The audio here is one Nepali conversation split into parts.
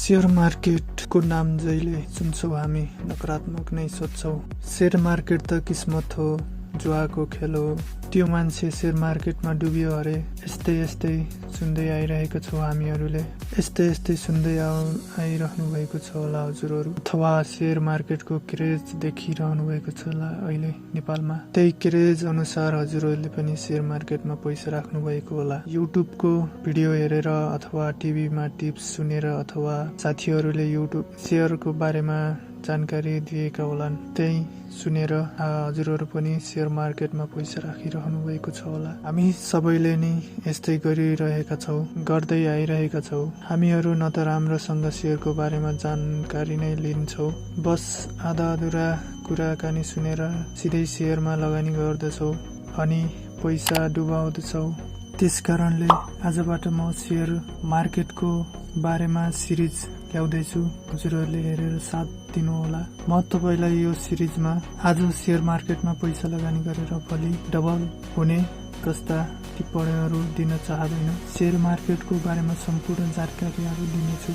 शेयर मार्केटको नाम जहिले सुन्छौँ हामी नकारात्मक नै सोच्छौँ। शेयर मार्केट त किस्मत हो, जुवाको खेल हो। त्यो मान्छे शेयर मार्केटमा डुबियो अरे। यस्तै सुन्दै आइरहेको छौँ हामीहरूले। यस्तै सुन्दै आइरहनु भएको छ होला हजुरहरू, अथवा शेयर मार्केटको क्रेज देखिरहनु भएको छ होला अहिले नेपालमा। त्यही क्रेज अनुसार हजुरहरूले पनि शेयर मार्केटमा पैसा राख्नु भएको होला। युट्युबको भिडियो हेरेर अथवा टिभीमा टिप्स सुनेर अथवा साथीहरूले युट्युब शेयरको बारेमा जानकारी दिएका होलान्, त्यही सुनेर हजुरहरू पनि शेयर मार्केटमा पैसा राखिरहनु भएको छ होला। हामी सबैले नै यस्तै गरिरहेका छौँ, गर्दै आइरहेका छौँ। हामीहरू न त राम्रोसँग शेयरको बारेमा जानकारी नै लिन्छौँ, बस आधा अधुरा कुराकानी सुनेर सिधै शेयरमा लगानी गर्दछौँ अनि पैसा डुबाउँदछौँ। त्यसकारणले आजबाट म शेयर मार्केटको बारेमा सिरिज ल्याउँदैछु, हजुरहरूले हेरेर साथ दिनुहोला। म तपाईँलाई यो सिरिजमा आज शेयर मार्केटमा पैसा लगानी गरेर भोलि डबल हुने कस्ता टिप्पणीहरू दिन चाहदैन, शेयर मार्केटको बारेमा सम्पूर्ण जानकारीहरू दिनेछु।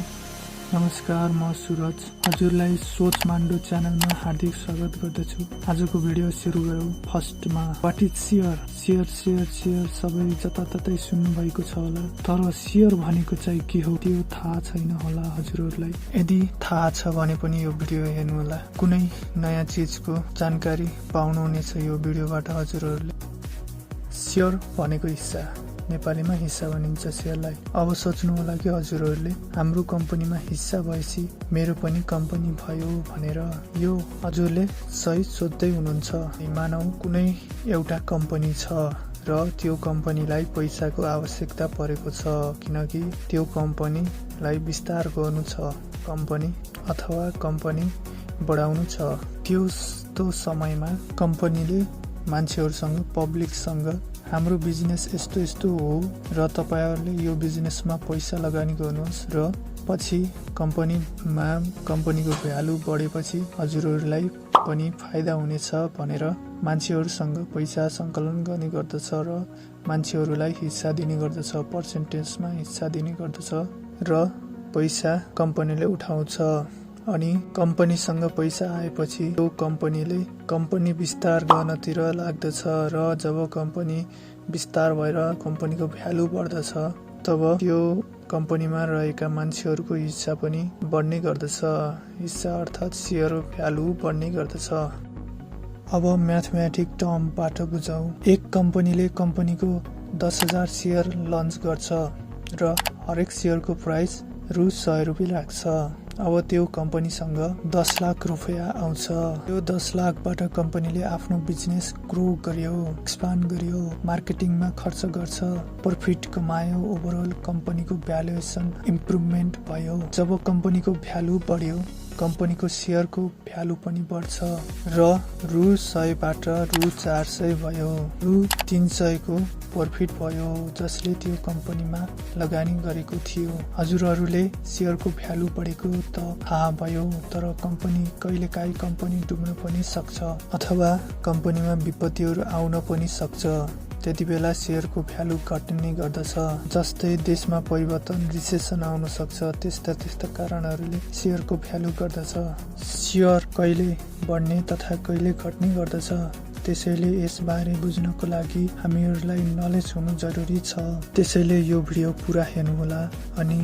नमस्कार, म सुरज, हजुरलाई सोच मान्डो च्यानलमा हार्दिक स्वागत गर्दछु। आजको भिडियो सुरु गरौँ। फर्स्टमा वाट इज शेयर? शेयर सबै जताततै सुन्नु भएको छ होला, तर शेयर भनेको चाहिँ के हो त्यो थाहा छैन होला हजुरहरूलाई। यदि थाहा छ भने पनि यो भिडियो हेर्नु होला, कुनै नयाँ चिजको जानकारी पाउनुहुनेछ यो भिडियोबाट हजुरहरूले। शेयर भनेको हिस्सा, नेपालीमा हिस्सा भनिन्छ शेयरलाई। अब सोच्नु होला कि हजुरहरूले हाम्रो कम्पनीमा हिस्सा भएपछि मेरो पनि कम्पनी भयो भनेर। यो हजुरले सही सोच्दै हुनुहुन्छ। मानौ कुनै एउटा कम्पनी छ र त्यो कम्पनीलाई पैसाको आवश्यकता परेको छ, किनकि त्यो कम्पनीलाई विस्तार गर्नु छ कम्पनी अथवा कम्पनी बढाउनु छ। त्यो समयमा कम्पनीले मान्छेहरूसँग, पब्लिकसँग हाम्रो बिजनेस यस्तो हो र तपाईहरूले यो बिजनेसमा पैसा लगानी गर्नुहोस् र पछि कम्पनीको भ्यालु बढेपछि हजुरहरूलाई पनि फाइदा हुनेछ भनेर मान्छेहरूसँग पैसा सङ्कलन गर्ने गर्दछ र मान्छेहरूलाई हिस्सा दिने गर्दछ, पर्सेन्टेजमा हिस्सा दिने गर्दछ र पैसा कम्पनीले उठाउँछ। अनि कम्पनीसँग पैसा आएपछि त्यो कम्पनीले कम्पनी विस्तार गर्नतिर लाग्दछ र जब कम्पनी विस्तार भएर कम्पनीको भ्यालु बढ्दछ तब त्यो कम्पनीमा रहेका मान्छेहरूको हिस्सा पनि बढ्ने गर्दछ। हिस्सा अर्थात् शेयर भ्यालु बढ्ने गर्दछ। अब म्याथमेटिक टर्मबाट बुझौँ। एक कम्पनीले कम्पनीको 10,000 शेयर लन्च गर्छ र हरेक शेयरको प्राइस रु 100 रुपियाँ लाग्छ। अब त्यो कम्पनीसँग 10 लाख रुपियाँ आउँछ। त्यो 10 लाखबाट कम्पनीले आफ्नो बिजनेस ग्रो गर्यो, एक्सपान्ड गर्यो, मार्केटिङमा खर्च गर्छ, प्रफिट कमायो, ओभरअल कम्पनीको भ्यालुएसन इम्प्रुभमेन्ट भयो। जब कम्पनीको भ्यालु बढ्यो, कम्पनीको शेयरको भ्यालु पनि बढ्छ र रु 100बाट रु 400 भयो, रु 300 को प्रफिट भयो, जसले त्यो कम्पनीमा लगानी गरेको थियो। हजुरहरूले शेयरको भ्यालु बढेको त थाहा भयो, तर कहिलेकाहीँ कम्पनी डुब्न पनि सक्छ अथवा कम्पनीमा विपत्तिहरू आउन पनि सक्छ। त्यति बेला शेयरको भ्यालु घट्ने गर्दछ। जस्तै देशमा परिवर्तन, रिसेसन आउन सक्छ। त्यस्ता कारणहरूले शेयरको भ्यालु गर्दछ। शेयर कहिले बढ्ने तथा कहिले घट्ने गर्दछ, त्यसैले यसबारे बुझ्नको लागि हामीहरूलाई नलेज हुनु जरुरी छ। त्यसैले यो भिडियो पुरा हेर्नुहोला अनि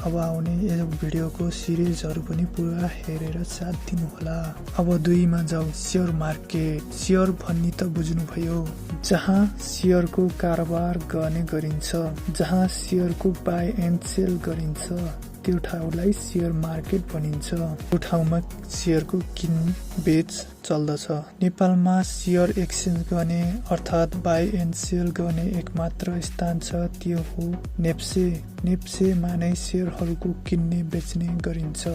अब आउने यो भिडियोको सिरिजहरू पनि पुरा हेरेर साथ दिनुहोला। अब 2 मा जाऊ। Share market. शेयर भन्ने त बुझ्नुभयो, जहाँ शेयरको कारोबार गर्ने गरिन्छ, जहाँ शेयरको बाई एन्ड सेल गरिन्छ, त्यो ठाउँलाई शेयर मार्केट भनिन्छ। त्यो ठाउँमा शेयरको किन बेच चल्दछ। नेपालमा शेयर एक्सचेन्ज गर्ने अर्थात् बाई एन्ड सेल गर्ने एकमात्र स्थान छ, त्यो हो नेप्से। नेप्सेमा नै शेयरहरूको किन्ने बेच्ने गरिन्छ।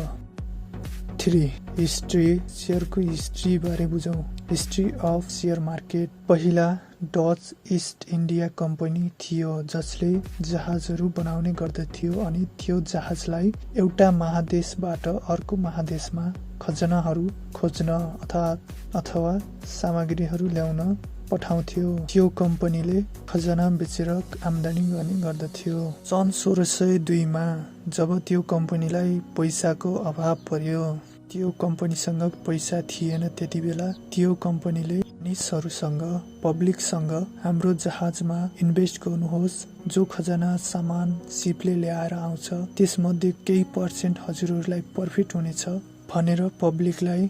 3. हिस्ट्री। शेयरको हिस्ट्री बारे बुझौँ। History of share market. पहिला डच इस्ट इन्डिया कम्पनी थियो जसले जहाजहरू बनाउने गर्दथ्यो अनि त्यो जहाजलाई एउटा महादेशबाट अर्को महादेशमा खजनाहरू खोज्न अथवा सामग्रीहरू ल्याउन पठाउँथ्यो। त्यो कम्पनीले खजाना बेचेर आम्दानी गर्ने गर्दथ्यो। सन् 1602 मा जब त्यो कम्पनीलाई पैसाको अभाव पर्यो, त्यो कम्पनीसँग पैसा थिएन त्यति बेला, त्यो कम्पनीले मानिसहरूसँग, पब्लिकसँग हाम्रो जहाजमा इन्भेस्ट गर्नुहोस्, जो खजाना सामान सिपले ल्याएर आउँछ त्यसमध्ये केही पर्सेन्ट हजुरहरूलाई प्रफिट हुनेछ भनेर पब्लिकलाई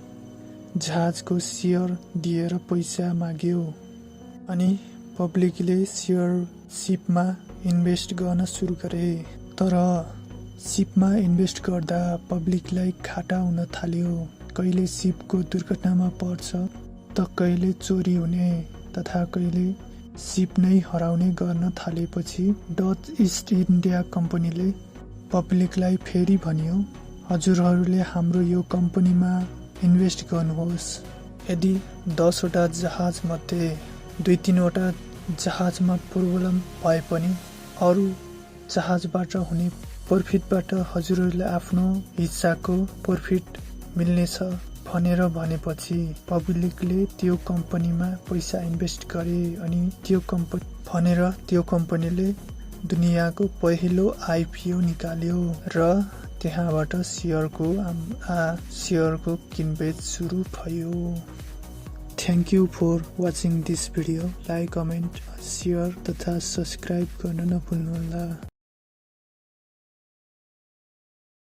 जहाजको सेयर दिएर पैसा माग्यो। अनि पब्लिकले सेयर सिपमा इन्भेस्ट गर्न सुरु गरे। तर सिपमा इन्भेस्ट गर्दा पब्लिकलाई घाटा हुन थाल्यो। कहिले सिपको दुर्घटनामा पर्छ त कहिले चोरी हुने तथा कहिले सिप नै हराउने गर्न थालेपछि डच इस्ट इन्डिया कम्पनीले पब्लिकलाई फेरि भन्यो, हजुरहरूले हाम्रो यो कम्पनीमा इन्भेस्ट गर्नुहोस्। यदि 10 वटा जहाज मध्ये 2-3 वटा जहाजमा प्रब्लम भए पनि अरू जहाजबाट हुने प्रफिटबाट हजुरहरूलाई आफ्नो हिस्साको प्रफिट मिल्नेछ भनेर भनेपछि पब्लिकले त्यो कम्पनीमा पैसा इन्भेस्ट गरे। अनि त्यो कम्पनीले दुनियाँको पहिलो आइपिओ निकाल्यो र त्यहाँबाट सेयरको किनबेच सुरु भयो। Thank you for watching this video. Like, comment, share तथा सब्सक्राइब गर्न नभुल्नुहोला।